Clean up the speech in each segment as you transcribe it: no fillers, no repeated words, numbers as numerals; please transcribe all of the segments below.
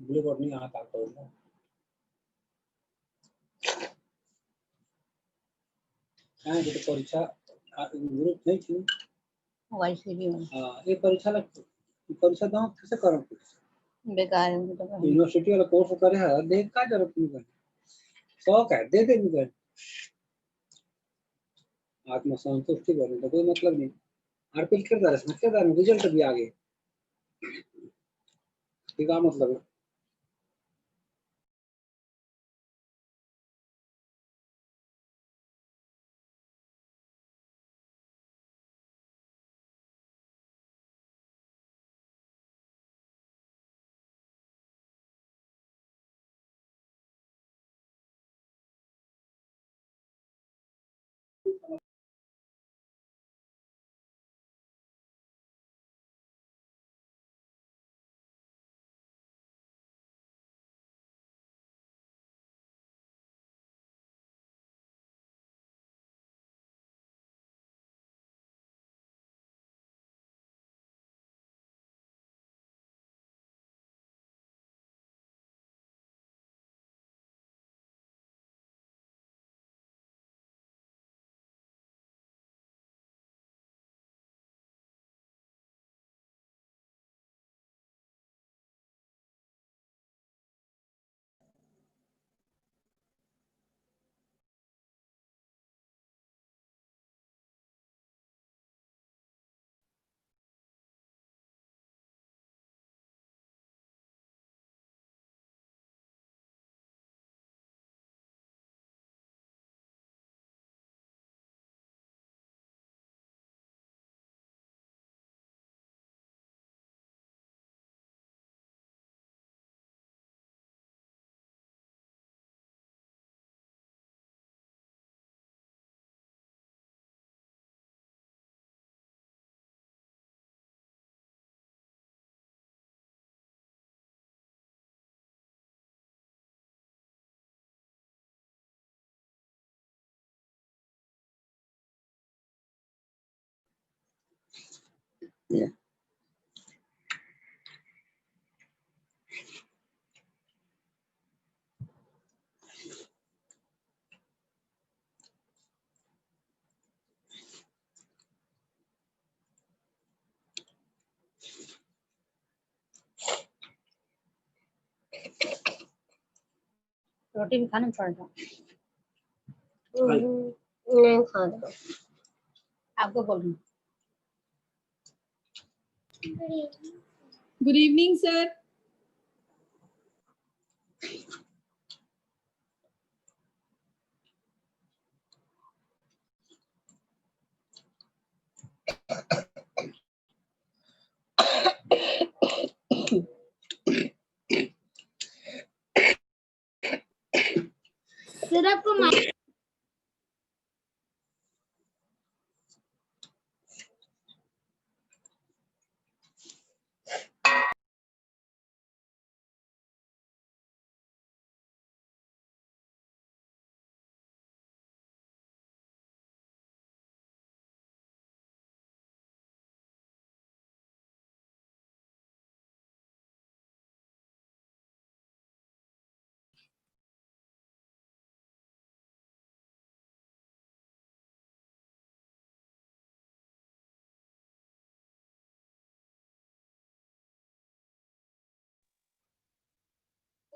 Blue board नहीं आता तो हाँ ये तो परीक्षा ग्रुप नहीं थी वैसे भी हाँ ये परीक्षा दो कैसे करो बेकार है यूनिवर्सिटी वाला कोर्स करे है देख का जरूरत नहीं है शौक है दे नहीं कर आत्मसंतुष्टि करने का कोई मतलब नहीं आरपीएल किरदार में रिजल्ट भी आ गए क्या मतलब है रोटी भी खाना पड़ रहा नहीं खा रहा आपको बोल रही गुड इवनिंग सर। सर आपको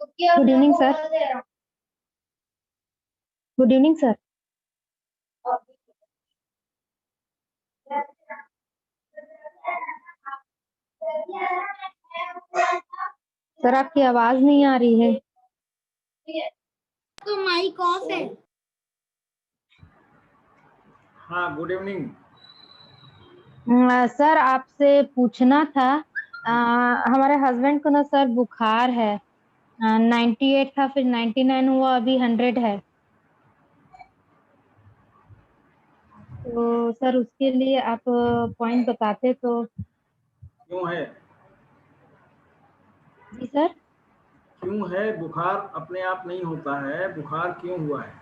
good evening sir. Good evening sir. Sir आपकी आवाज नहीं आ रही है। तो माइक ऑफ है। हाँ गुड इवनिंग। सर आपसे पूछना था हमारे हस्बैंड को ना सर बुखार है 98 था फिर 99 हुआ अभी 100 है तो सर उसके लिए आप पॉइंट बताते तो। क्यों है? जी सर। क्यों है? बुखार अपने आप नहीं होता है, बुखार क्यों हुआ है?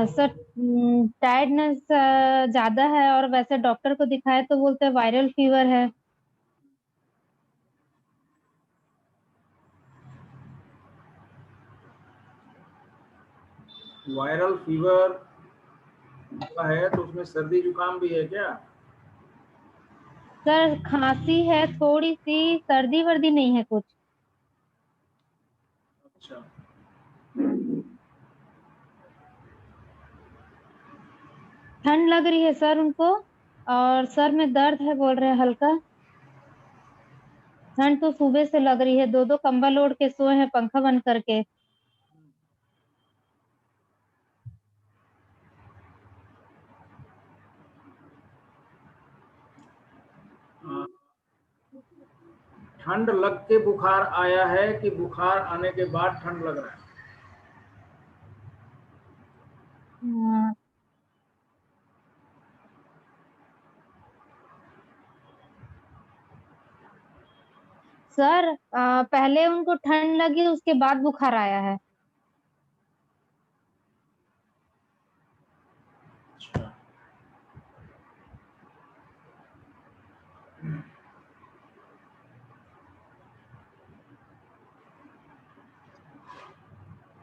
सर टायर्डनेस ज्यादा है और वैसे डॉक्टर को दिखाए तो बोलते हैं वायरल फीवर है। वायरल फीवर है तो उसमें सर्दी जुकाम भी है क्या? सर खांसी है थोड़ी सी, सर्दी वर्दी नहीं है कुछ। अच्छा, ठंड लग रही है सर उनको, और सर में दर्द है बोल रहे हैं हल्का। ठंड तो सुबह से लग रही है, 2-2 कंबल ओढ़ के सोए हैं पंखा बंद करके। ठंड लग के बुखार आया है कि बुखार आने के बाद ठंड लग रहा है? हाँ, सर पहले उनको ठंड लगी उसके बाद बुखार आया है। अच्छा,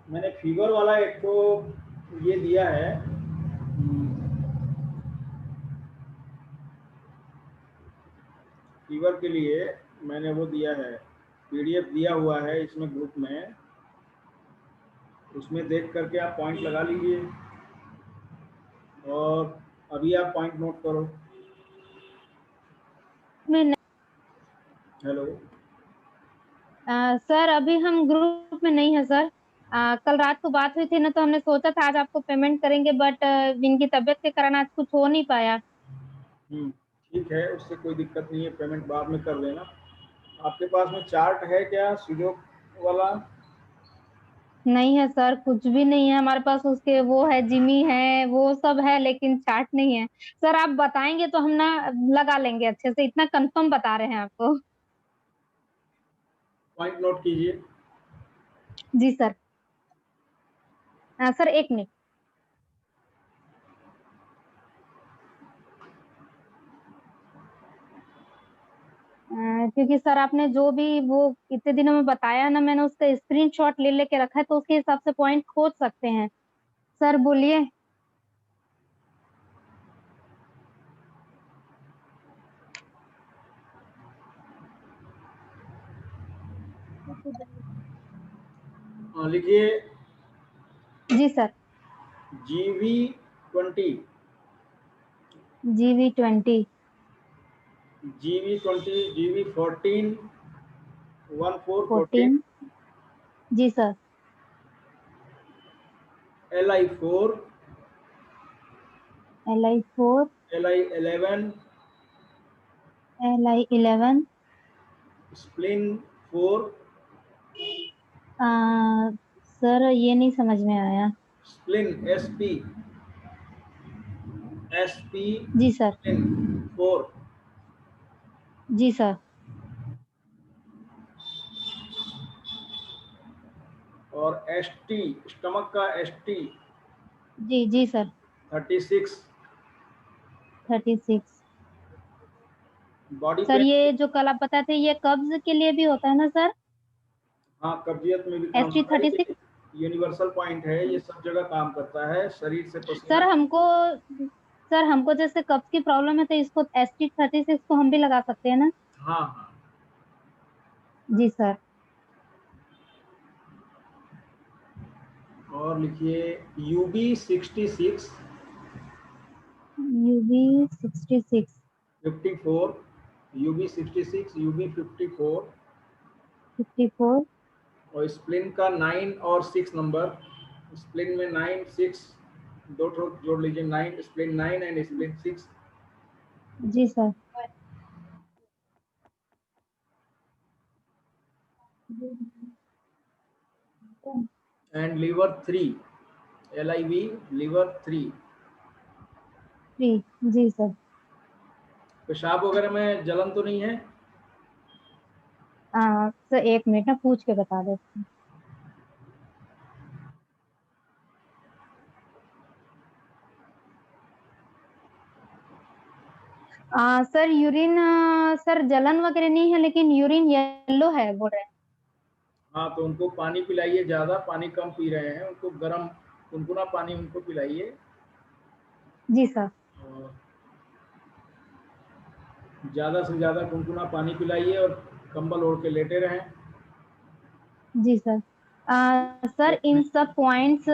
मैंने फीवर वाला एक तो ये दिया है, फीवर के लिए मैंने वो दिया है, पीडीएफ दिया हुआ है इसमें ग्रुप में, उसमें देख करके आप पॉइंट लगा लीजिए और अभी आप पॉइंट नोट करो। में हेलो, सर अभी हम ग्रुप में नहीं है सर। कल रात को बात हुई थी ना, तो हमने सोचा था आज आपको पेमेंट करेंगे, बट इनकी तबीयत के कारण आज कुछ हो नहीं पाया। ठीक है, उससे कोई दिक्कत नहीं है, पेमेंट बाद में कर देना। आपके पास में चार्ट है क्या सुजोक वाला? नहीं है सर, कुछ भी नहीं है हमारे पास। उसके वो है, जिमी है, वो सब है, लेकिन चार्ट नहीं है। सर आप बताएंगे तो हम ना लगा लेंगे अच्छे से, इतना कंफर्म बता रहे हैं आपको। पॉइंट नोट कीजिए। जी सर। सर एक मिनट। क्योंकि सर आपने जो भी वो इतने दिनों में बताया ना, मैंने उसका स्क्रीनशॉट ले लेके रखा है, तो उसके हिसाब से पॉइंट खोज सकते हैं। सर बोलिए। लिखिए जी sir. GV20, GV20, GV20, GV14, 1414, 14। जी sir. LI4, LI4, LI11, LI11। Splin 4, sir ये नहीं समझ में आया। Splin SP जी सर। Splin 4, जी सर। और ST स्टमक का ST जी जी सर। 36, 36। Body sir pain. ये जो कल आप बताए थे, ये कब्ज के लिए भी होता है ना सर? हाँ, कब्जियत में भी काम ST होता है, 36। ये यूनिवर्सल पॉइंट है, ये सब जगह काम करता है, शरीर से सर पसीना। हमको जैसे कब्ज की प्रॉब्लम है, तो इसको ST36 को हम भी लगा सकते हैं ना? हाँ हाँ, जी सर। और लिखिए UB66, UB66, 54, UB66, UB54, 54। और स्प्लिन का 9 और 6 नंबर, स्प्लिन में 9 6 दो ठो जोड़ लीजिए, 9 स्प्लिन 9 एंड स्प्लिन 6। जी sir. And liver 3, LIV liver 3। जी सर। पेशाब वगैरह में जलन तो नहीं है? सर एक मिनट ना पूछ के बता देते हैं। सर यूरिन, सर जलन वगैरह नहीं है, लेकिन यूरिन येलो है बोल रहे हैं। हाँ, तो उनको पानी पिलाइए, ज़्यादा पानी कम पी रहे हैं, उनको गर्म गुनगुना पानी उनको पिलाइए जी सर। और ज़्यादा से ज़्यादा गुनगुना पानी पिलाइए और कंबल ओढ़ के लेटे रहें। जी सर। सर इन सब पॉइंट्स,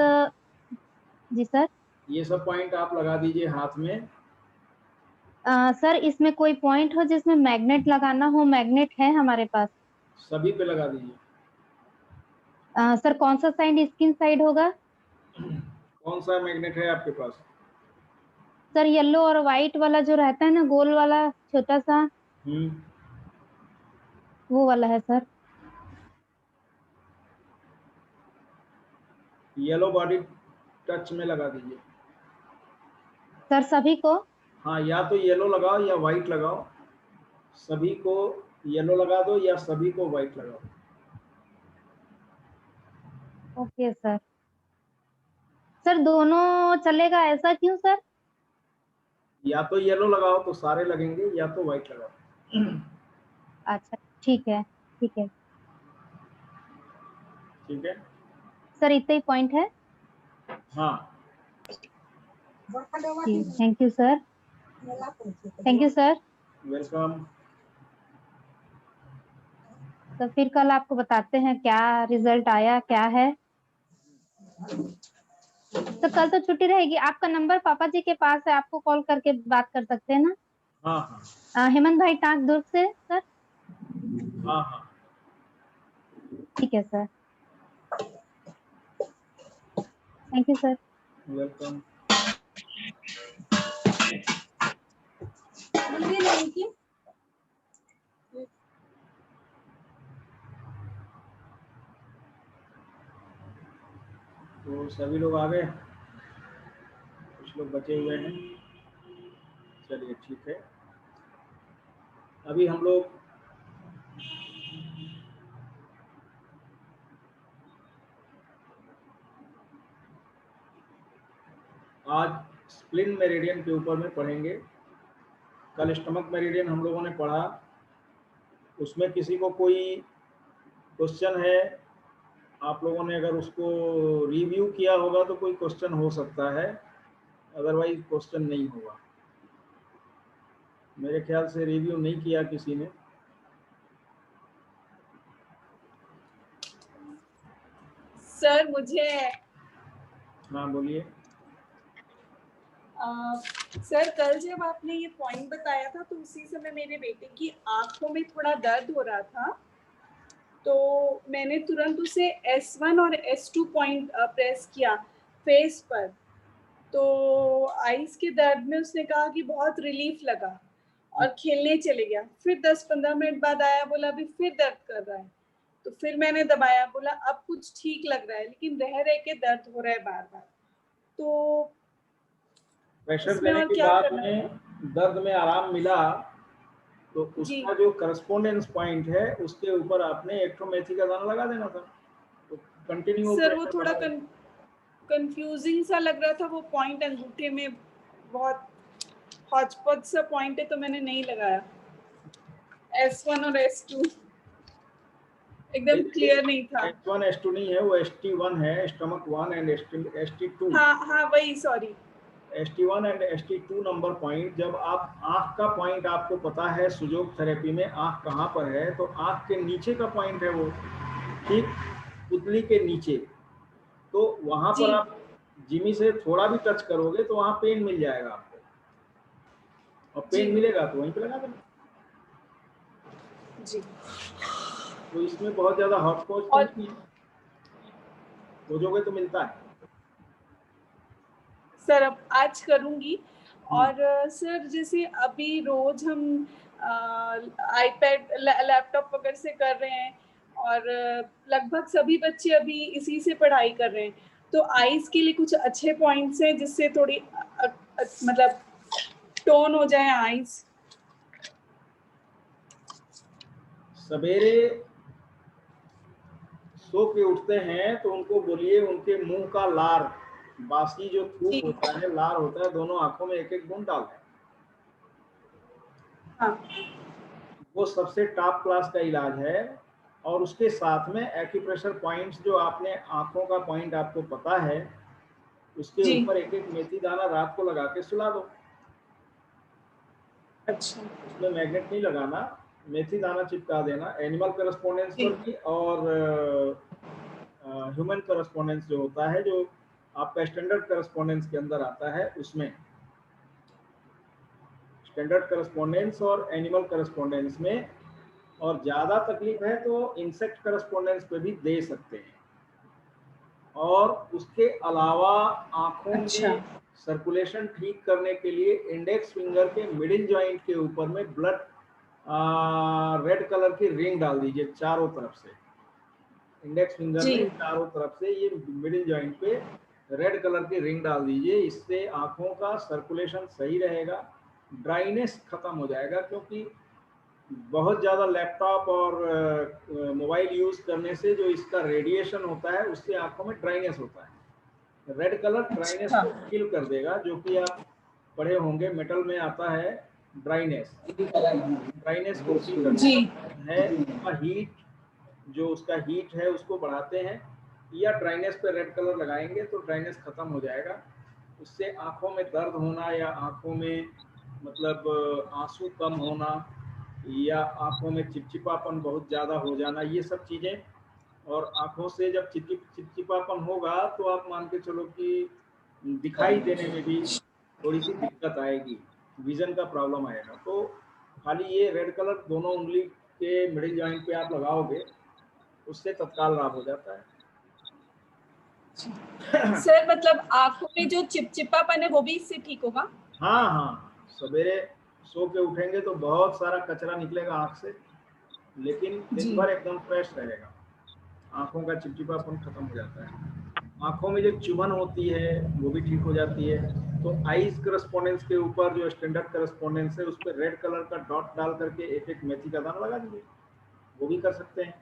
जी सर। ये सब पॉइंट आप लगा दीजिए हाथ में। सर इसमें कोई पॉइंट हो जिसमें मैग्नेट लगाना हो? मैग्नेट है हमारे पास। सभी पे लगा दीजिए। सर कौन सा साइड, स्किन साइड होगा? कौन सा मैग्नेट है आपके पास? सर येलो और व्हाइट वाला जो रहता है ना, गोल वाला छोटा सा, वो वाला है सर। येलो बॉडी टच में लगा दीजिए। सर सभी को? हाँ, या तो येलो लगाओ या व्हाइट लगाओ। सभी को येलो लगा दो या सभी को व्हाइट लगाओ। Okay sir. सर दोनों चलेगा, ऐसा क्यों सर? या तो येलो लगाओ तो सारे लगेंगे, या तो व्हाइट लगाओ। अच्छा ठीक है, ठीक है ठीक है सर, इतना ही पॉइंट है। हाँ। Thank you sir, thank you sir. Welcome. तो फिर कल आपको बताते हैं क्या रिजल्ट आया, क्या है। तो कल तो छुट्टी रहेगी। आपका नंबर पापा जी के पास है, आपको कॉल करके बात कर सकते हैं ना? हाँ हाँ हेमंत भाई टांक दुर्ग से सर। हाँ हाँ। ठीक है sir, thank you sir. Welcome. तो सभी लोग आ गए, कुछ लोग बचे हुए हैं। चलिए ठीक है। अभी हम लोग आज स्प्लिन मेरिडियन के ऊपर में पढ़ेंगे। कल स्टमक मेरिडियन हम लोगों ने पढ़ा, उसमें किसी को कोई क्वेश्चन है? आप लोगों ने अगर उसको रिव्यू किया होगा तो कोई क्वेश्चन हो सकता है, अदरवाइज क्वेश्चन नहीं होगा। मेरे ख्याल से रिव्यू नहीं किया किसी ने। सर मुझे हाँ बोलिए। सर कल जब आपने ये पॉइंट बताया था तो उसी समय मेरे बेटे की आंखों में थोड़ा दर्द हो रहा था, तो मैंने तुरंत उसे S1 और S2 पॉइंट प्रेस किया फेस पर। तो आईज के दर्द में उसने कहा कि बहुत रिलीफ लगा और खेलने चले गया। फिर 10-15 मिनट बाद आया, बोला अभी फिर दर्द कर रहा है। तो फिर मैंने दबाया, बोला अब कुछ ठीक लग रहा है, लेकिन रह के दर्द हो रहा है बार बार। तो प्रेशर इसमें देने और के क्या बाद करना है? में दर्द में आराम मिला तो जी उसका जो करस्पोंडेंस पॉइंट है उसके ऊपर आपने एक्ट्रोमेथी का दाना लगा देना था, तो कंटिन्यू सर वो प्रेशर थोड़ा बना। कंफ्यूजिंग सा लग रहा था, वो पॉइंट अंगूठे में बहुत हॉचपॉच सा पॉइंट है, तो मैंने नहीं लगाया। S1 और S2 एकदम क्लियर नहीं था। S1 S2 नहीं है, वो ST1 है, स्टमक 1 एंड ST2। हाँ हाँ वही, sorry. ST1 and ST2 number point. जब आप आंख का पॉइंट आपको पता है सुजोग थेरेपी में आंख कहाँ पर है, तो आंख के नीचे का पॉइंट है वो, ठीक पुतली के नीचे। तो वहां जी पर आप जिमी से थोड़ा भी टच करोगे तो वहां पेन मिल जाएगा आपको, और जी पेन मिलेगा तो वहीं पे लगा देना। जी। तो इसमें बहुत ज्यादा हॉटस्पॉट और नहीं है, खोजोगे तो मिलता है। सर अब आज करूंगी। और सर जैसे अभी रोज हम आईपैड लैपटॉप वगैरह से कर रहे हैं, और लगभग सभी बच्चे अभी इसी से पढ़ाई कर रहे हैं, तो आईज के लिए कुछ अच्छे पॉइंट्स हैं जिससे थोड़ी मतलब टोन हो जाए आईज? सवेरे सो के उठते हैं तो उनको बोलिए उनके मुंह का लार, बासी जो थूक जी होता है, लार होता है, दोनों आंखों में एक एक बूंद डाल दें। हाँ वो सबसे टॉप क्लास का इलाज है। और उसके साथ में एक्यूप्रेशर पॉइंट्स, जो आपने आंखों का पॉइंट आपको पता है, उसके जी। ऊपर एक एक मेथी दाना रात को लगा के सुला दो। अच्छा उसमें मैग्नेट नहीं लगाना, मेथी दाना चिपका देना। एनिमल करस्पॉन्डेंस जी। पर भी और ह्यूमन करस्पॉन्डेंस जो होता है, जो आपका स्टैंडर्ड करस्पॉन्डेंस के अंदर आता है, उसमें स्टैंडर्ड करस्पॉन्डेंस और एनिमल करस्पॉन्डेंस में, और ज़्यादा तकलीफ है तो इंसेक्ट करस्पॉन्डेंस पे भी दे सकते हैं। और उसके अलावा आँखों अच्छा। में सर्कुलेशन ठीक करने के लिए इंडेक्स फिंगर के मिडिल जॉइंट के ऊपर में ब्लड रेड कलर की रिंग डाल दीजिए चारों तरफ से। इंडेक्स फिंगर जी। में चारों तरफ से ये मिडिल जॉइंट पे रेड कलर की रिंग डाल दीजिए। इससे आँखों का सर्कुलेशन सही रहेगा, ड्राइनेस खत्म हो जाएगा। क्योंकि बहुत ज़्यादा लैपटॉप और मोबाइल यूज़ करने से जो इसका रेडिएशन होता है, उससे आँखों में ड्राइनेस होता है। रेड कलर ड्राइनेस अच्छा। को किल कर देगा, जो कि आप पढ़े होंगे मेटल में आता है ड्राइनेस। ड्राइनेस को किल कर जी। देता है। उसका हीट, जो उसका हीट है उसको बढ़ाते हैं, या ड्राइनेस पे रेड कलर लगाएंगे तो ड्राइनेस खत्म हो जाएगा। उससे आँखों में दर्द होना, या आँखों में मतलब आंसू कम होना, या आँखों में चिपचिपापन बहुत ज़्यादा हो जाना, ये सब चीज़ें। और आँखों से जब चिपचिपापन होगा तो आप मान के चलो कि दिखाई देने में भी थोड़ी सी दिक्कत आएगी, विजन का प्रॉब्लम आएगा। तो खाली ये रेड कलर दोनों उंगली के मिडिल जॉइंट पे आप लगाओगे, उससे तत्काल लाभ हो जाता है। सर मतलब आंखों में जो चिपचिपापन है वो भी इससे ठीक होगा? हाँ हाँ, सवेरे सो के उठेंगे तो बहुत सारा कचरा निकलेगा आँख से, लेकिन दिन जी। भर एकदम फ्रेश रहेगा, आँखों का चिपचिपापन खत्म हो जाता है। आँखों में जो चुभन होती है वो भी ठीक हो जाती है। तो आइज करस्पॉन्डेंस के ऊपर जो स्टैंडर्ड करस्पॉन्डेंस है, उस पर रेड कलर का डॉट डाल करके एक एक मेथी का दाना लगा दीजिए, वो भी कर सकते हैं।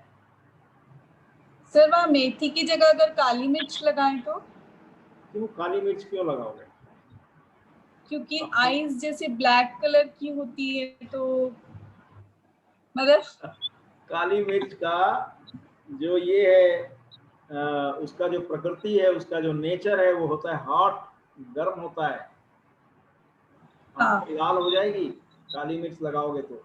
सर वहाँ मेथी की जगह अगर काली मिर्च लगाएं तो? क्यों काली मिर्च क्यों लगाओगे? क्योंकि आईज जैसे ब्लैक कलर की होती है तो मतलब काली मिर्च का जो ये है उसका जो प्रकृति है, उसका जो नेचर है, वो होता है हॉट, गर्म होता है। आँखें लाल हो जाएगी काली मिर्च लगाओगे तो,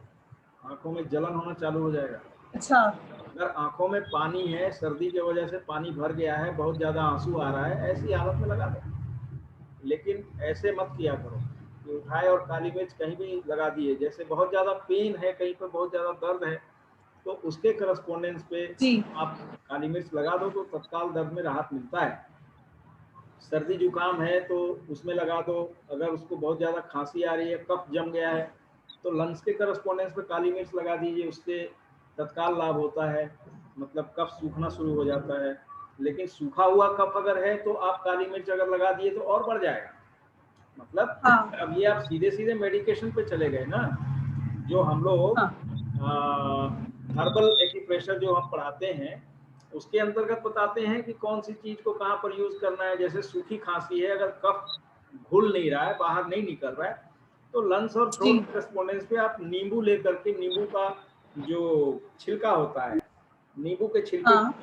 आंखों में जलन होना चालू हो जाएगा। अच्छा। अगर आंखों में पानी है, सर्दी की वजह से पानी भर गया है, बहुत ज़्यादा आंसू आ रहा है, ऐसी हालत में लगा दो। लेकिन ऐसे मत किया करो कि उठाए और काली मिर्च कहीं भी लगा दिए। जैसे बहुत ज़्यादा पेन है, कहीं पर बहुत ज़्यादा दर्द है, तो उसके करस्पॉन्डेंस पे जी। आप काली मिर्च लगा दो तो तत्काल दर्द में राहत मिलता है। सर्दी जुकाम है तो उसमें लगा दो। अगर उसको बहुत ज़्यादा खांसी आ रही है, कफ जम गया है, तो लंग्स के करस्पॉन्डेंस पे काली मिर्च लगा दीजिए, उससे तत्काल लाभ होता है, मतलब कफ सूखना शुरू हो जाता है। लेकिन सूखा हुआ कफ अगर है तो आप काली मिर्च अगर लगा दिए तो और बढ़ जाएगा। मतलब हाँ। अब ये आप सीधे सीधे मेडिकेशन पे चले गए ना। जो हम लोग हाँ। हर्बल एक्यूप्रेशर जो हम पढ़ाते हैं, उसके अंतर्गत बताते हैं कि कौन सी चीज को कहाँ पर यूज करना है। जैसे सूखी खांसी है, अगर कफ घुल नहीं रहा है, बाहर नहीं निकल रहा है, तो लंग्स और जी। थ्रोट करस्पॉन्डेंस पे आप नींबू लेकर के, नींबू का जो छिलका होता है, नींबू के छिलके हाँ।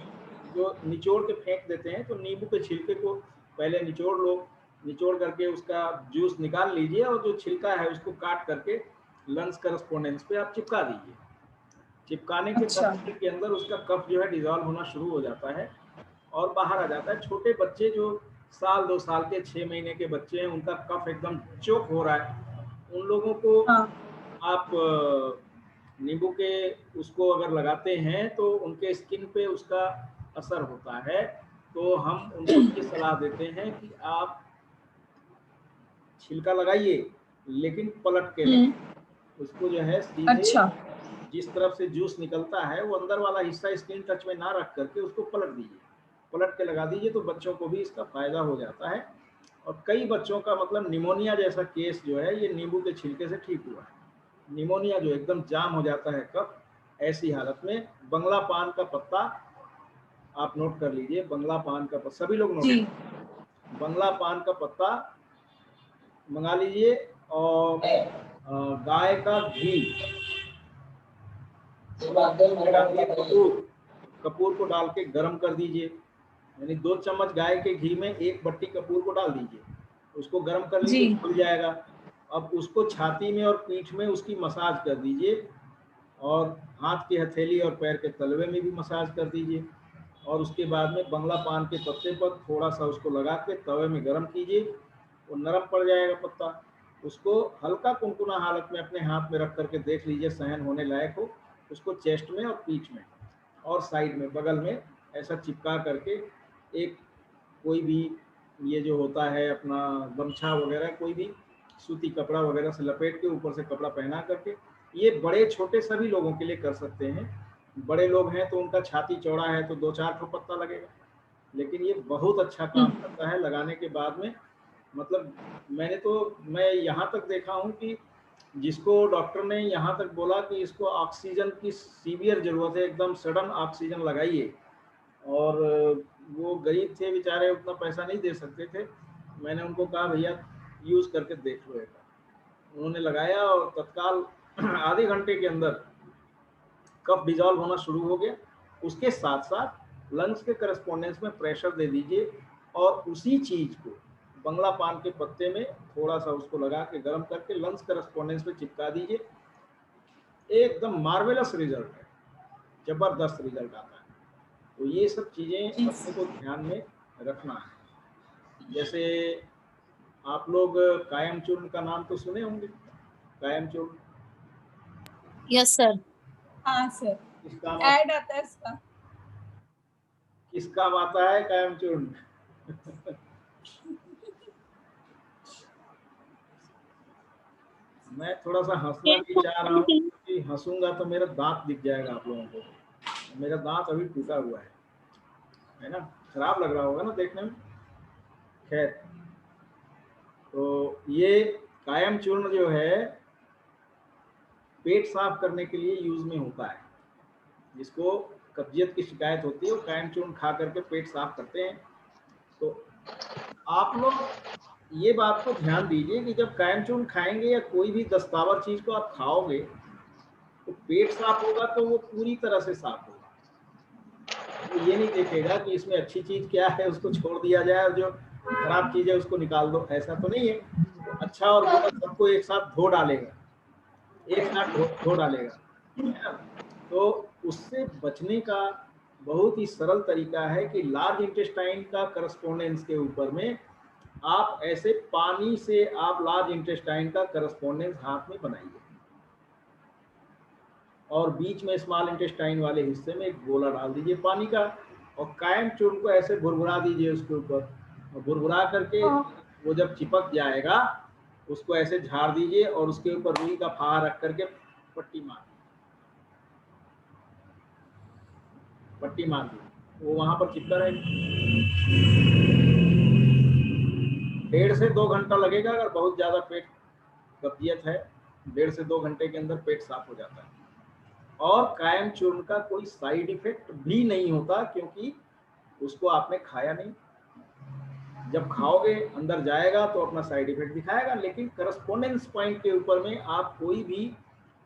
जो निचोड़ के फेंक देते हैं, तो नींबू के छिलके को पहले निचोड़ लो, निचोड़ करके उसका जूस निकाल लीजिए, और जो छिलका है उसको काट करके लंग्स करस्पॉन्डेंस पे आप चिपका दीजिए। चिपकाने के 10 अच्छा। मिनट के अंदर उसका कफ जो है डिजॉल्व होना शुरू हो जाता है और बाहर आ जाता है। छोटे बच्चे जो साल 2 साल के 6 महीने के बच्चे हैं, उनका कफ एकदम चोक हो रहा है, उन लोगों को हाँ। आप नींबू के उसको अगर लगाते हैं तो उनके स्किन पे उसका असर होता है। तो हम उनको ये सलाह देते हैं कि आप छिलका लगाइए, लेकिन पलट के लगाइए। उसको जो है सीधे अच्छा। जिस तरफ से जूस निकलता है, वो अंदर वाला हिस्सा स्किन टच में ना रख करके उसको पलट दीजिए, पलट के लगा दीजिए, तो बच्चों को भी इसका फायदा हो जाता है। और कई बच्चों का मतलब निमोनिया जैसा केस जो है, ये नींबू के छिलके से ठीक हुआ है। निमोनिया जो एकदम जाम हो जाता है कफ, ऐसी हालत में बंगला पान का पत्ता आप नोट कर लीजिए। बंगला पान का पत्ता सभी लोग नोट जी। बंगला पान का पत्ता मंगा लीजिए, और गाय का घी, कपूर को डाल के गर्म कर दीजिए, यानी 2 चम्मच गाय के घी में 1 बट्टी कपूर को डाल दीजिए, उसको गर्म कर जी। लीजिए, खुल जाएगा। अब उसको छाती में और पीठ में उसकी मसाज कर दीजिए, और हाथ की हथेली और पैर के तलवे में भी मसाज कर दीजिए, और उसके बाद में बंगला पान के पत्ते पर थोड़ा सा उसको लगा के तवे में गर्म कीजिए, वो नरम पड़ जाएगा पत्ता। उसको हल्का कुनकुना हालत में अपने हाथ में रख करके देख लीजिए, सहन होने लायक हो, उसको चेस्ट में और पीठ में और साइड में बगल में ऐसा चिपका करके एक कोई भी ये जो होता है अपना गमछा वगैरह, कोई भी सूती कपड़ा वगैरह से लपेट के ऊपर से कपड़ा पहना करके, ये बड़े छोटे सभी लोगों के लिए कर सकते हैं। बड़े लोग हैं तो उनका छाती चौड़ा है तो 2-4 ठो पत्ता लगेगा, लेकिन ये बहुत अच्छा काम करता है लगाने के बाद में। मतलब मैं यहाँ तक देखा हूँ कि जिसको डॉक्टर ने यहाँ तक बोला कि इसको ऑक्सीजन की सीवियर ज़रूरत है, एकदम सडन ऑक्सीजन लगाइए, और वो गरीब थे बेचारे, उतना पैसा नहीं दे सकते थे। मैंने उनको कहा भैया यूज़ करके देख लो एक बार। उन्होंने लगाया और तत्काल आधे घंटे के अंदर कफ डिजॉल्व होना शुरू हो गया। उसके साथ साथ लंग्स के करस्पॉन्डेंस में प्रेशर दे दीजिए, और उसी चीज़ को बंगला पान के पत्ते में थोड़ा सा उसको लगा के गर्म करके लंग्स करस्पॉन्डेंस में चिपका दीजिए। एकदम मार्वेलस रिजल्ट है, जबरदस्त रिजल्ट आता है। तो ये सब चीज़ें अपने को ध्यान में रखना है। जैसे आप लोग कायम चूर्ण का नाम तो सुने होंगे, कायम चूर्ण। Yes sir. हाँ सर, किस काम ऐड आता है इसका। किस काम आता है कायम चूर्ण? मैं थोड़ा सा हंसना भी चाह रहा हूँ, क्योंकि हंसूंगा तो मेरा दांत दिख जाएगा आप लोगों को। मेरा दांत अभी टूटा हुआ है ना, खराब लग रहा होगा ना देखने में। खैर, तो ये कायम चूर्ण जो है पेट साफ करने के लिए यूज में होता है। जिसको कब्जियत की शिकायत होती है वो कायम चूर्ण खा करके पेट साफ करते हैं। तो आप लोग ये बात को ध्यान दीजिए कि जब कायम चूर्ण खाएंगे या कोई भी दस्तावर चीज को आप खाओगे तो पेट साफ होगा तो वो पूरी तरह से साफ होगा। तो ये नहीं देखेगा कि इसमें अच्छी चीज क्या है उसको छोड़ दिया जाए और जो खराब चीज है उसको निकाल दो, ऐसा तो नहीं है। तो अच्छा और बुरा सबको एक साथ धो डालेगा, एक साथ धो डालेगा, है ना। तो उससे बचने का बहुत ही सरल तरीका है कि लार्ज इंटेस्टाइन का करस्पॉन्डेंस के ऊपर में आप ऐसे पानी से आप लार्ज इंटेस्टाइन का करस्पॉन्डेंस हाथ में बनाइए, और बीच में स्मॉल इंटेस्टाइन वाले हिस्से में एक गोला डाल दीजिए पानी का, और कायम चूर्ण को ऐसे भुरभुरा दीजिए उसके ऊपर, और भुरभुरा करके वो जब चिपक जाएगा उसको ऐसे झाड़ दीजिए, और उसके ऊपर रुई का फाहा रख करके पट्टी मार दी, वो वहां पर चिपका रहेगा। 1.5 से 2 घंटा लगेगा। अगर बहुत ज्यादा पेट कब्जियत है 1.5 से 2 घंटे के अंदर पेट साफ हो जाता है। और कायम चूर्ण का कोई साइड इफेक्ट भी नहीं होता, क्योंकि उसको आपने खाया नहीं। जब खाओगे अंदर जाएगा तो अपना साइड इफेक्ट दिखाएगा, लेकिन करस्पॉन्डेंस पॉइंट के ऊपर में आप कोई भी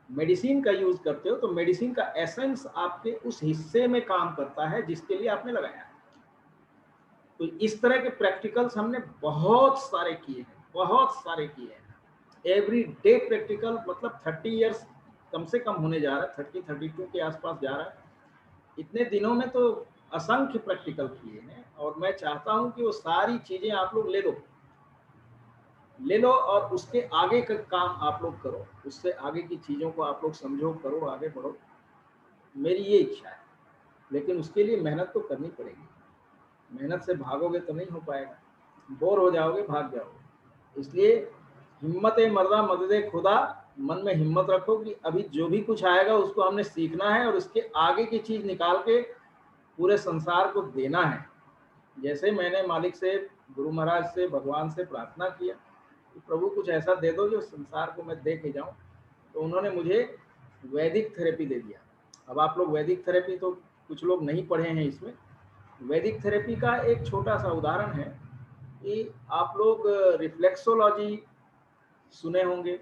मेडिसिन का यूज करते हो तो मेडिसिन का एसेंस आपके उस हिस्से में काम करता है जिसके लिए आपने लगाया है। तो इस तरह के प्रैक्टिकल्स हमने बहुत सारे किए हैं, एवरी डे प्रैक्टिकल। मतलब 30 इयर्स कम से कम होने जा रहा है, 30-32 के आसपास जा रहा है। इतने दिनों में तो असंख्य प्रैक्टिकल किए हैं, और मैं चाहता हूं कि वो सारी चीजें आप लोग ले लो और उसके आगे का काम आप लोग करो, उससे आगे की चीजों को आप लोग समझो, करो, आगे बढ़ो। मेरी ये इच्छा है, लेकिन उसके लिए मेहनत तो करनी पड़ेगी। मेहनत से भागोगे तो नहीं हो पाएगा, बोर हो जाओगे, भाग जाओगे। इसलिए हिम्मत मर्दा मदद खुदा, मन में हिम्मत रखो कि अभी जो भी कुछ आएगा उसको हमने सीखना है, और उसके आगे की चीज निकाल के पूरे संसार को देना है। जैसे मैंने मालिक से, गुरु महाराज से, भगवान से प्रार्थना किया कि प्रभु कुछ ऐसा दे दो जो संसार को मैं दे के जाऊं, तो उन्होंने मुझे वैदिक थेरेपी दे दिया। अब आप लोग वैदिक थेरेपी तो कुछ लोग नहीं पढ़े हैं, इसमें वैदिक थेरेपी का एक छोटा सा उदाहरण है कि आप लोग रिफ्लेक्सोलॉजी सुने होंगे।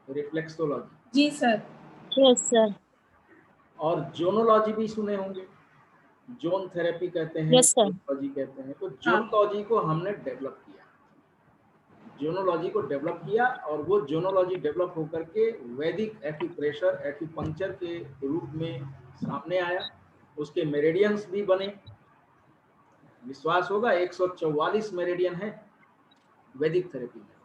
रिफ्लेक्सोलॉजी, जी सर। Yes sir. और जोनोलॉजी भी सुने होंगे। जोन थेरेपी कहते हैं, Yes, sir. जोनोलॉजी कहते हैं। तो जोनोलॉजी को हमने डेवलप किया, जोनोलॉजी को डेवलप किया, और वो जोनोलॉजी डेवलप होकर के वैदिक एक्यूप्रेशर, एक्यूपंक्चर के रूप में सामने आया। उसके मेरिडियंस भी बने। विश्वास होगा 144 मेरिडियन है वैदिक थेरेपी में।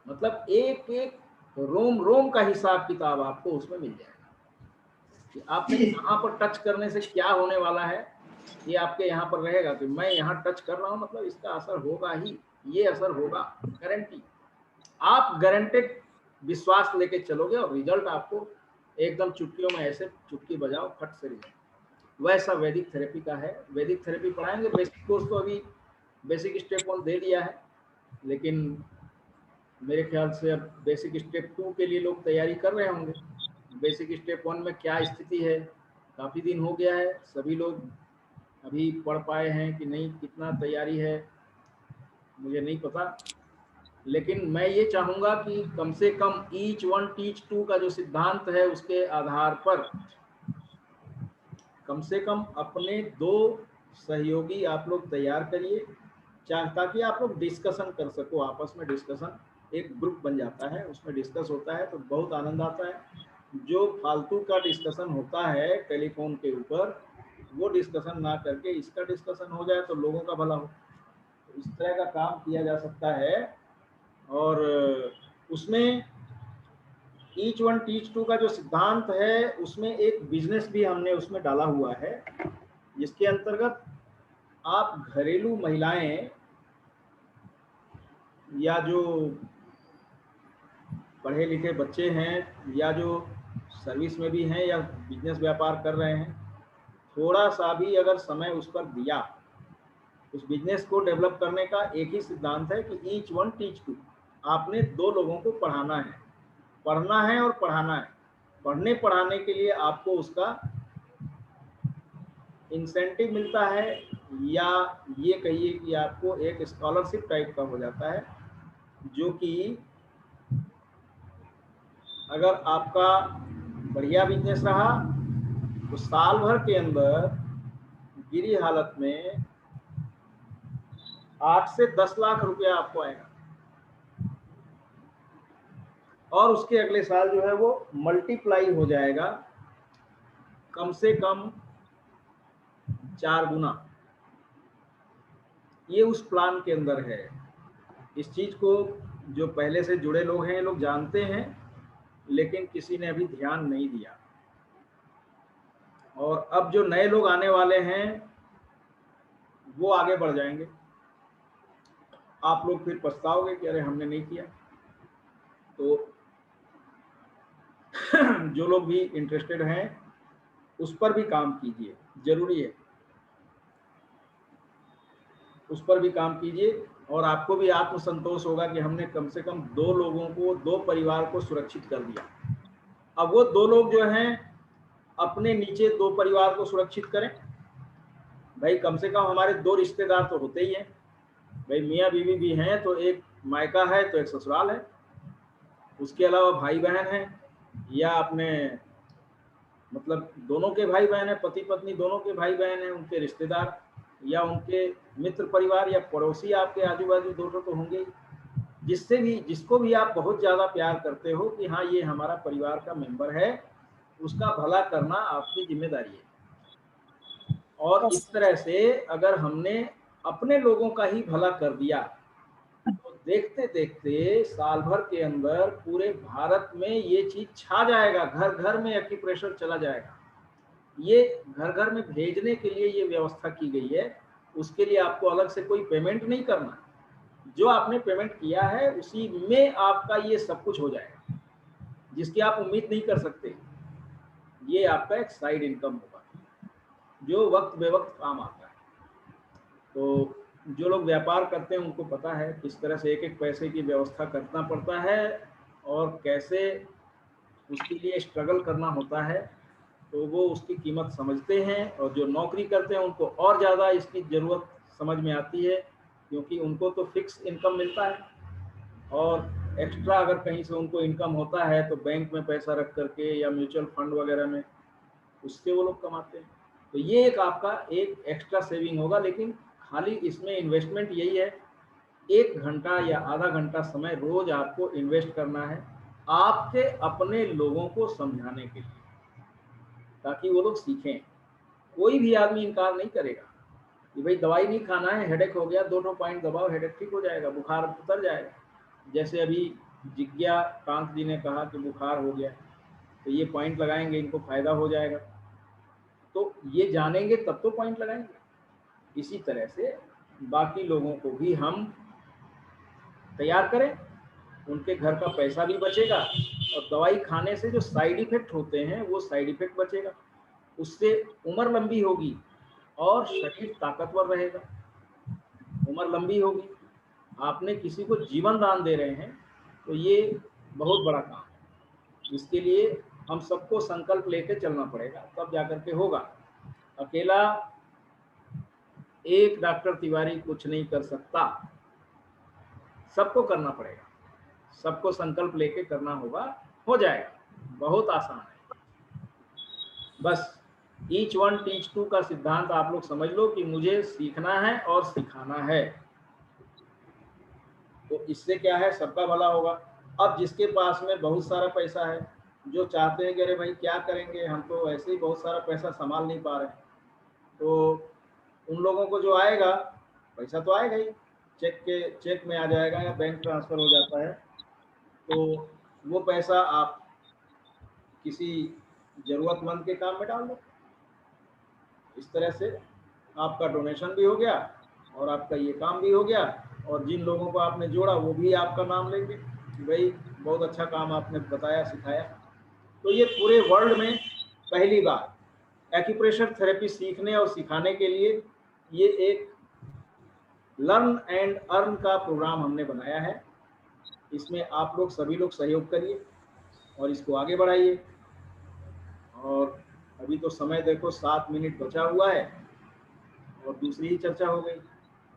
मतलब एक एक रोम रोम का हिसाब किताब आपको उसमें मिल जाएगा कि आपने कहाँ पर टच करने से क्या होने वाला है। ये आपके यहाँ पर रहेगा कि मैं यहाँ टच कर रहा हूँ, मतलब इसका असर होगा ही, ये असर होगा, गारंटी। आप गारंटेड विश्वास लेके चलोगे और रिजल्ट आपको एकदम चुटकियों में, ऐसे चुटकी बजाओ फट से रिजल्ट। वैसा वैदिक थेरेपी का है। वैदिक थेरेपी पढ़ाएंगे। बेसिक कोर्स तो अभी बेसिक स्टेप 1 दे दिया है, लेकिन मेरे ख्याल से अब बेसिक स्टेप 2 के लिए लोग तैयारी कर रहे होंगे। बेसिक स्टेप 1 में क्या स्थिति है, काफ़ी दिन हो गया है, सभी लोग अभी पढ़ पाए हैं कि नहीं, कितना तैयारी है मुझे नहीं पता। लेकिन मैं ये चाहूँगा कि कम से कम ईच वन टीच टू का जो सिद्धांत है उसके आधार पर कम से कम अपने 2 सहयोगी आप लोग तैयार करिए, ताकि आप लोग डिस्कशन कर सको, आपस में डिस्कशन, एक ग्रुप बन जाता है, उसमें डिस्कस होता है तो बहुत आनंद आता है। जो फालतू का डिस्कशन होता है टेलीफोन के ऊपर, वो डिस्कशन ना करके इसका डिस्कशन हो जाए तो लोगों का भला हो। तो इस तरह का काम किया जा सकता है। और उसमें ईच वन टीच टू का जो सिद्धांत है उसमें एक बिजनेस भी हमने उसमें डाला हुआ है, जिसके अंतर्गत आप घरेलू महिलाएं या जो पढ़े लिखे बच्चे हैं या जो सर्विस में भी हैं या बिजनेस व्यापार कर रहे हैं, थोड़ा सा भी अगर समय उस पर दिया, उस बिजनेस को डेवलप करने का एक ही सिद्धांत है कि ईच वन टीच टू। आपने 2 लोगों को पढ़ाना है, पढ़ना है और पढ़ाना है। पढ़ने पढ़ाने के लिए आपको उसका इंसेंटिव मिलता है, या ये कहिए कि आपको एक स्कॉलरशिप टाइप का हो जाता है, जो कि अगर आपका बढ़िया बिजनेस रहा तो साल भर के अंदर गिरी हालत में 8 से 10 लाख रुपया आपको आएगा, और उसके अगले साल जो है वो मल्टीप्लाई हो जाएगा कम से कम 4 गुना। ये उस प्लान के अंदर है। इस चीज को जो पहले से जुड़े लोग हैं लोग जानते हैं, लेकिन किसी ने अभी ध्यान नहीं दिया। और अब जो नए लोग आने वाले हैं वो आगे बढ़ जाएंगे। आप लोग फिर पछताओगे कि अरे हमने नहीं किया। तो जो लोग भी इंटरेस्टेड हैं उस पर भी काम कीजिए, जरूरी है, उस पर भी काम कीजिए। और आपको भी आत्मसंतोष होगा कि हमने कम से कम 2 लोगों को, 2 परिवार को सुरक्षित कर दिया। अब वो 2 लोग जो हैं अपने नीचे 2 परिवार को सुरक्षित करें। भाई कम से कम हमारे 2 रिश्तेदार तो होते ही हैं। भाई मियाँ बीवी भी हैं तो एक मायका है तो एक ससुराल है, उसके अलावा भाई बहन हैं, या अपने मतलब दोनों के भाई बहन हैं, पति पत्नी दोनों के भाई बहन हैं, उनके रिश्तेदार या उनके मित्र परिवार या पड़ोसी आपके आजू बाजू दोनों तो होंगे, जिसको भी आप बहुत ज़्यादा प्यार करते हो कि हाँ ये हमारा परिवार का मेंबर है, उसका भला करना आपकी जिम्मेदारी है। और इस तरह से अगर हमने अपने लोगों का ही भला कर दिया तो देखते देखते साल भर के अंदर पूरे भारत में ये चीज छा जाएगा, घर घर में एक्यूप्रेशर चला जाएगा। ये घर घर में भेजने के लिए ये व्यवस्था की गई है। उसके लिए आपको अलग से कोई पेमेंट नहीं करना, जो आपने पेमेंट किया है उसी में आपका ये सब कुछ हो जाएगा, जिसकी आप उम्मीद नहीं कर सकते। ये आपका एक साइड इनकम होगा जो वक्त बेवक्त काम आता है। तो जो लोग व्यापार करते हैं उनको पता है किस तरह से एक एक पैसे की व्यवस्था करना पड़ता है और कैसे उसके लिए स्ट्रगल करना होता है। तो वो उसकी कीमत समझते हैं, और जो नौकरी करते हैं उनको और ज़्यादा इसकी ज़रूरत समझ में आती है, क्योंकि उनको तो फिक्स इनकम मिलता है, और एक्स्ट्रा अगर कहीं से उनको इनकम होता है तो बैंक में पैसा रख करके या म्यूचुअल फंड वगैरह में, उससे वो लोग कमाते हैं। तो ये एक आपका एक एक्स्ट्रा सेविंग होगा, लेकिन खाली इसमें इन्वेस्टमेंट यही है, 1 घंटा या आधा घंटा समय रोज आपको इन्वेस्ट करना है आपके अपने लोगों को समझाने के लिए, ताकि वो लोग सीखें। कोई भी आदमी इनकार नहीं करेगा कि भाई दवाई नहीं खाना है, हेडेक हो गया, 2 पॉइंट दबाओ, हेडेक ठीक हो जाएगा, बुखार उतर जाएगा। जैसे अभी जिज्ञा कांत जी ने कहा कि बुखार हो गया, तो ये पॉइंट लगाएंगे, इनको फायदा हो जाएगा। तो ये जानेंगे तब तो पॉइंट लगाएंगे। इसी तरह से बाकी लोगों को भी हम तैयार करें, उनके घर का पैसा भी बचेगा और दवाई खाने से जो साइड इफेक्ट होते हैं वो साइड इफेक्ट बचेगा, उससे उम्र लंबी होगी और शरीर ताकतवर रहेगा। उम्र लंबी होगी, आपने किसी को जीवन दान दे रहे हैं, तो ये बहुत बड़ा काम है। इसके लिए हम सबको संकल्प लेके चलना पड़ेगा, तब जाकर के होगा। अकेला एक डॉक्टर तिवारी कुछ नहीं कर सकता, सबको करना पड़ेगा, सबको संकल्प लेके करना होगा, हो जाएगा, बहुत आसान है। बस ईच वन टीच टू का सिद्धांत आप लोग समझ लो कि मुझे सीखना है और सिखाना है, तो इससे क्या है, सबका भला होगा। अब जिसके पास में बहुत सारा पैसा है, जो चाहते हैं कि अरे भाई क्या करेंगे, हम तो ऐसे ही बहुत सारा पैसा संभाल नहीं पा रहे, तो उन लोगों को जो आएगा पैसा तो आएगा ही, चेक में आ जाएगा या बैंक ट्रांसफर हो जाता है, तो वो पैसा आप किसी जरूरतमंद के काम में डाल दो। इस तरह से आपका डोनेशन भी हो गया और आपका ये काम भी हो गया, और जिन लोगों को आपने जोड़ा वो भी आपका नाम लेंगे कि भाई बहुत अच्छा काम आपने बताया, सिखाया। तो ये पूरे वर्ल्ड में पहली बार एक्यूप्रेशर थेरेपी सीखने और सिखाने के लिए ये एक लर्न एंड अर्न का प्रोग्राम हमने बनाया है। इसमें आप लोग सभी लोग सहयोग करिए और इसको आगे बढ़ाइए। और अभी तो समय देखो 7 मिनट बचा हुआ है और दूसरी ही चर्चा हो गई।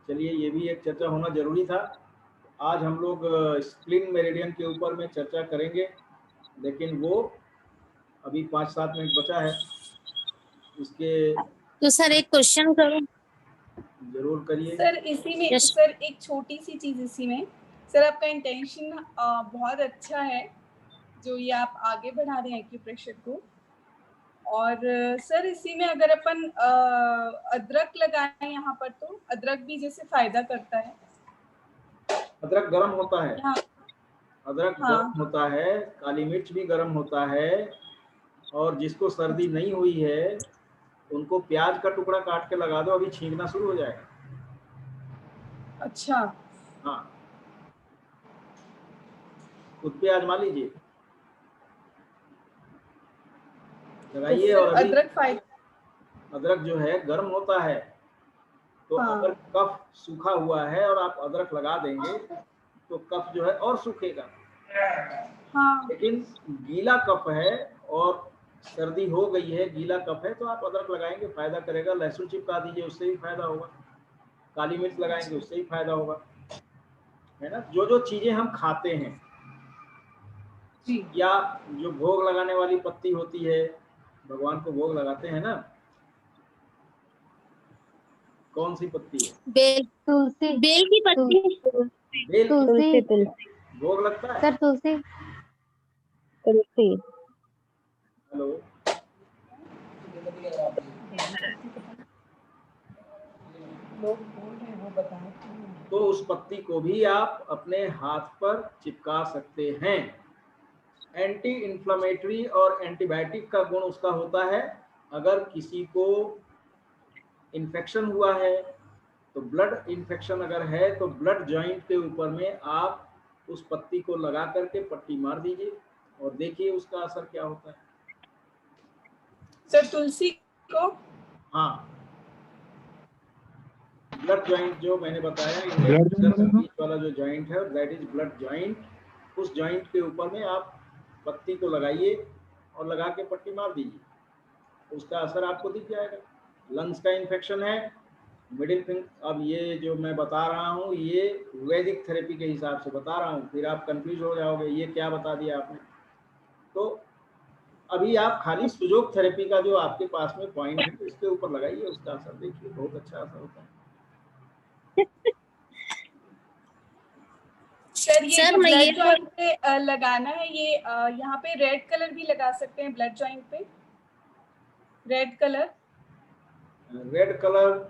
चलिए, ये भी एक चर्चा होना जरूरी था। आज हम लोग स्प्लिन मेरिडियन के ऊपर में चर्चा करेंगे, लेकिन वो अभी 5-7 मिनट बचा है, इसके तो सर एक क्वेश्चन करूं? जरूर करिए सर इसी में Yes. सर एक छोटी सी चीज इसी में, सर आपका इंटेंशन बहुत अच्छा है जो ये आप आगे बढ़ा रहे हैं एक्यूप्रेशर को। और सर इसी में अगर अपन अदरक लगाएं यहाँ पर, तो अदरक भी जैसे फायदा करता है। अदरक गर्म होता है, हाँ, अदरक हाँ। गर्म होता है, काली मिर्च भी गर्म होता है, और जिसको सर्दी नहीं हुई है उनको प्याज का टुकड़ा काट के लगा दो, अभी छींकना शुरू हो जाएगा। अच्छा, हाँ, खुद पे आजमा लीजिए, लगाइए। तो और अभी अदरक जो है गर्म होता है, तो हाँ। अगर कफ सूखा हुआ है और आप अदरक लगा देंगे तो कफ जो है और सूखेगा। हाँ, लेकिन गीला कफ है और सर्दी हो गई है, गीला कफ है, तो आप अदरक लगाएंगे, फायदा करेगा। लहसुन चिपका दीजिए, उससे भी फायदा होगा। काली मिर्च लगाएंगे, उससे भी फायदा होगा, है ना। जो जो चीजें हम खाते हैं जी, या जो भोग लगाने वाली पत्ती होती है, भगवान को भोग लगाते हैं ना, कौन सी पत्ती है? बेल, तुलसी, बेल की पत्ती। बेल की तुलसी भोग लगता है। सर, तुलसी। हेलो, तो उस पत्ती को भी आप अपने हाथ पर चिपका सकते हैं। एंटी इन्फ्लेमेटरी और एंटीबायोटिक का गुण उसका होता है। अगर किसी को इन्फेक्शन हुआ है, तो ब्लड इन्फेक्शन अगर है, तो ब्लड जॉइंट के ऊपर में आप उस पत्ती को लगा करके पट्टी मार दीजिए और देखिए उसका असर क्या होता है। सर तुलसी को, हाँ, ब्लड जॉइंट जो मैंने बताया, बीच वाला जो जॉइंट है, दैट इज ब्लड जॉइंट। उस जॉइंट के ऊपर में आप पत्ती को लगाइए और लगा के पट्टी मार दीजिए, उसका असर आपको दिख जाएगा। लंग्स का इन्फेक्शन है, मिडिल फिंगर, अब ये जो मैं बता रहा हूँ ये वैदिक थेरेपी के हिसाब से बता रहा हूँ, फिर आप कंफ्यूज हो जाओगे ये क्या बता दिया आपने। तो अभी आप खाली सुजोग थेरेपी का जो आपके पास में पॉइंट है उसके ऊपर लगाइए, उसका असर देखिए, बहुत अच्छा असर होता है। सर ये सर, जो मैं ये ब्लड जॉइंट पे लगाना है, ये यहाँ पे रेड कलर भी लगा सकते हैं ब्लड जॉइंट पे, red colour. Red colour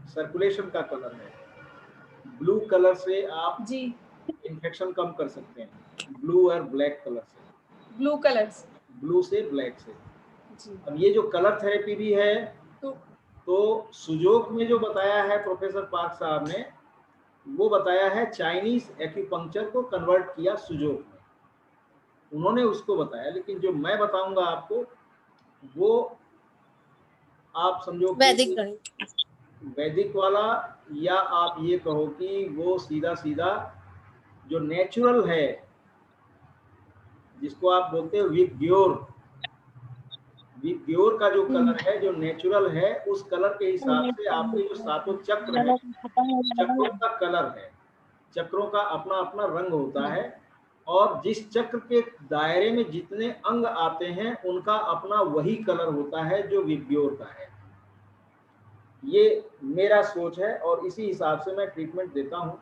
circulation का कलर है, ब्लू कलर से आप जी, इन्फेक्शन कम कर सकते हैं, ब्लू और ब्लैक कलर से, ब्लू कलर से। ब्लू से ब्लैक से। जी, अब ये जो कलर थेरेपी भी है, तो सुजोग में जो बताया है प्रोफेसर पार्क साहब ने, वो बताया है चाइनीज एक्यूपंक्चर को कन्वर्ट किया सुजोग में, उन्होंने उसको बताया। लेकिन जो मैं बताऊंगा आपको वो आप समझो वैदिक गणित। वैदिक वाला, या आप ये कहो कि वो सीधा सीधा जो नेचुरल है, जिसको आप बोलते हो विग्योर का जो कलर है, जो नेचुरल है, उस कलर के हिसाब से आपके जो सातों चक्र है, चक्रों का कलर है, चक्रों का अपना अपना रंग होता है, और जिस चक्र के दायरे में जितने अंग आते हैं उनका अपना वही कलर होता है जो विग्योर का है। ये मेरा सोच है और इसी हिसाब से मैं ट्रीटमेंट देता हूँ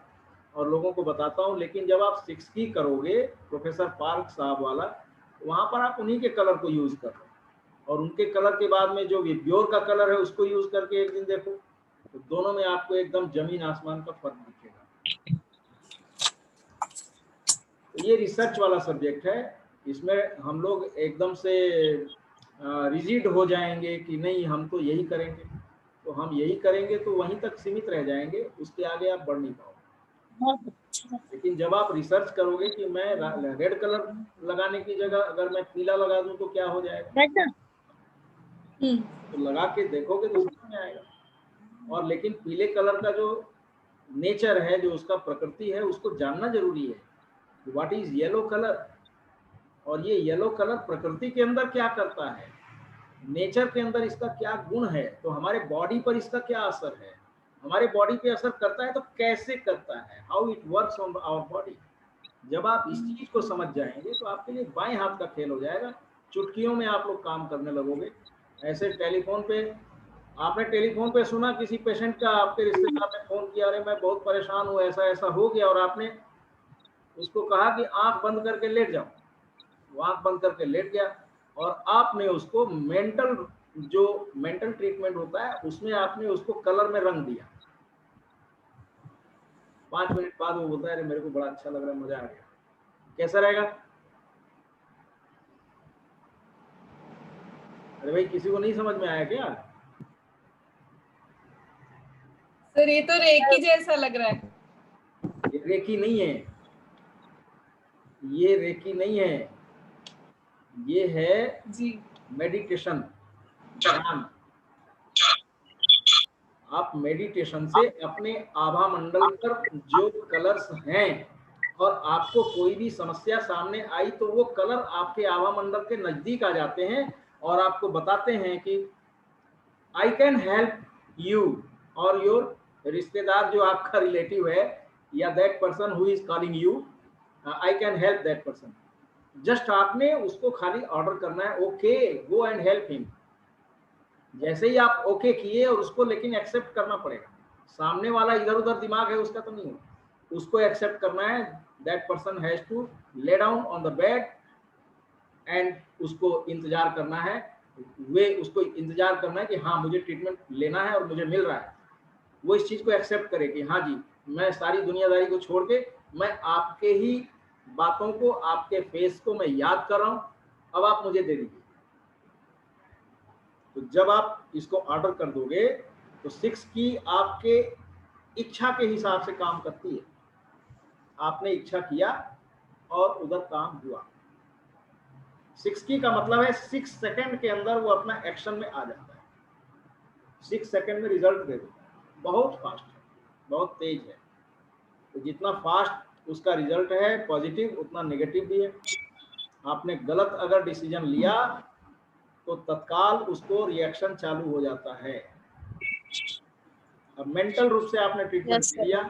और लोगों को बताता हूँ। लेकिन जब आप 6 की करोगे प्रोफेसर पार्क साहब वाला, वहां पर आप उन्हीं के कलर को यूज कर लो, और उनके कलर के बाद में जो विब्योर का कलर है उसको यूज करके एक दिन देखो, तो दोनों में आपको एकदम जमीन आसमान का फर्क दिखेगा। तो ये रिसर्च वाला सब्जेक्ट है, इसमें हम लोग एकदम से रिजिड हो जाएंगे कि नहीं हम तो यही करेंगे, तो हम यही करेंगे तो वहीं तक सीमित रह जाएंगे, उसके आगे आप बढ़ नहीं पाओगे। लेकिन जब आप रिसर्च करोगे कि मैं रेड कलर लगाने की जगह अगर मैं पीला लगा दूं तो क्या हो जाएगा, तो लगा के देखोगे तो समझ में आएगा। और लेकिन पीले कलर का जो नेचर है, जो उसका प्रकृति है, उसको जानना जरूरी है। व्हाट इज येलो कलर, और ये येलो कलर प्रकृति के अंदर क्या करता है, नेचर के अंदर इसका क्या गुण है, तो हमारे बॉडी पर इसका क्या असर है, हमारे बॉडी पे असर करता है तो कैसे करता है, how it works on our body. जब आप इस चीज को समझ जाएंगे तो आपके लिए बाएं हाथ का खेल हो जाएगा, चुटकियों में आप लोग काम करने लगोगे। ऐसे टेलीफोन पे, आपने टेलीफोन पे सुना किसी पेशेंट का, आपके रिश्तेदार ने फोन किया, अरे मैं बहुत परेशान हूँ, ऐसा ऐसा हो गया, और आपने उसको कहा कि आंख बंद करके लेट जाओ, वो आंख बंद करके लेट गया, और आपने उसको मेंटल ट्रीटमेंट होता है उसमें आपने उसको कलर में रंग दिया। 5 मिनट बाद वो बोलता है अरे मेरे को बड़ा अच्छा लग रहा है, मजा आ गया। कैसा रहेगा? अरे भाई किसी को नहीं समझ में आया क्या? सर ये तो रेकी जैसा लग रहा है। ये रेकी नहीं है, ये रेकी नहीं है, ये है जी मेडिटेशन, ध्यान। आप मेडिटेशन से अपने आभा मंडल पर जो कलर्स हैं, और आपको कोई भी समस्या सामने आई तो वो कलर आपके आभा मंडल के नजदीक आ जाते हैं और आपको बताते हैं कि आई कैन हेल्प यू, और योर रिश्तेदार जो आपका रिलेटिव है या that person who is calling you, I can help that person. Just आपने उसको खाली ऑर्डर करना है, okay go and help him. जैसे ही आप ओके किए और उसको, लेकिन एक्सेप्ट करना पड़ेगा, सामने वाला इधर उधर दिमाग है उसका तो नहीं हो, उसको एक्सेप्ट करना है। That person has to lay down on the bed and उसको इंतजार करना है, उसको इंतजार करना है कि हाँ मुझे ट्रीटमेंट लेना है और मुझे मिल रहा है। वो इस चीज को एक्सेप्ट करे कि हाँ जी मैं सारी दुनियादारी को छोड़ के मैं आपके ही बातों को, आपके फेस को मैं याद कर रहा हूं, अब आप मुझे दे दीजिए। तो जब आप इसको ऑर्डर कर दोगे तो 6 की आपके इच्छा के हिसाब से काम करती है। आपने इच्छा किया और उधर काम हुआ। 6 की का मतलब है 6 सेकंड के अंदर वो अपना एक्शन में आ जाता है, 6 सेकंड में रिजल्ट दे देता है। बहुत फास्ट है, बहुत तेज है। तो जितना फास्ट उसका रिजल्ट है पॉजिटिव, उतना नेगेटिव भी है। आपने गलत अगर डिसीजन लिया तो तत्काल उसको रिएक्शन चालू हो जाता है। अब मेंटल रूप से आपने ट्रीटमेंट Yes, sir. लिया,